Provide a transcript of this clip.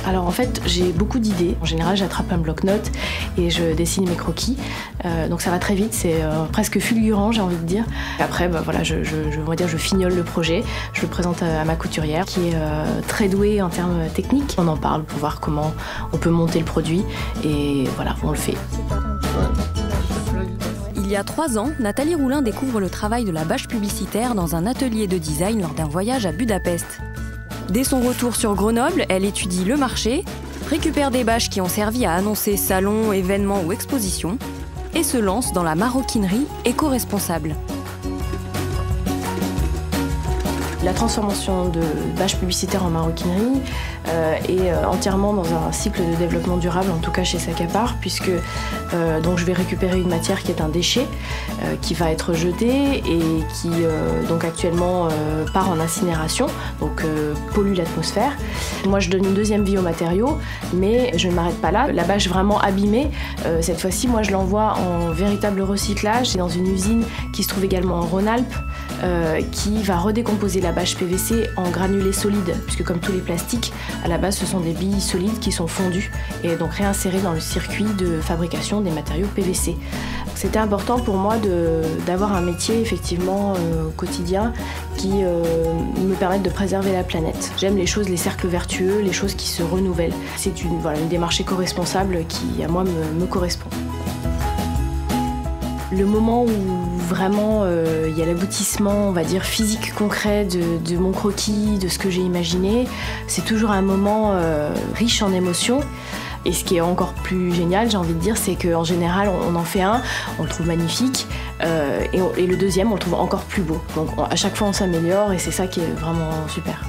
Alors en fait, j'ai beaucoup d'idées. En général, j'attrape un bloc-notes et je dessine mes croquis. Donc ça va très vite, c'est presque fulgurant, j'ai envie de dire. Après, voilà, je fignole le projet, je le présente à ma couturière qui est très douée en termes techniques. On en parle pour voir comment on peut monter le produit et voilà, on le fait. Il y a 3 ans, Nathalie Roulin découvre le travail de la bâche publicitaire dans un atelier de design lors d'un voyage à Budapest. Dès son retour sur Grenoble, elle étudie le marché, récupère des bâches qui ont servi à annoncer salons, événements ou expositions et se lance dans la maroquinerie éco-responsable. La transformation de bâches publicitaires en maroquinerie est entièrement dans un cycle de développement durable, en tout cas chez Sacapar, puisque donc je vais récupérer une matière qui est un déchet qui va être jeté et qui donc actuellement part en incinération, donc pollue l'atmosphère. Moi je donne une deuxième vie au matériau, mais je ne m'arrête pas là. La bâche vraiment abîmée, cette fois-ci moi je l'envoie en véritable recyclage dans une usine qui se trouve également en Rhône-Alpes, qui va redécomposer la bâche PVC en granulés solides, puisque comme tous les plastiques, à la base ce sont des billes solides qui sont fondues et donc réinsérées dans le circuit de fabrication des matériaux PVC. C'était important pour moi d'avoir un métier effectivement au quotidien qui me permette de préserver la planète. J'aime les choses, les cercles vertueux, les choses qui se renouvellent. C'est une démarche éco-responsable qui à moi me correspond. Le moment où vraiment il y a l'aboutissement, on va dire, physique, concret de mon croquis, de ce que j'ai imaginé, c'est toujours un moment riche en émotions. Et ce qui est encore plus génial, j'ai envie de dire, c'est qu'en général, on en fait un, on le trouve magnifique, et le deuxième, on le trouve encore plus beau. Donc à chaque fois, on s'améliore et c'est ça qui est vraiment super.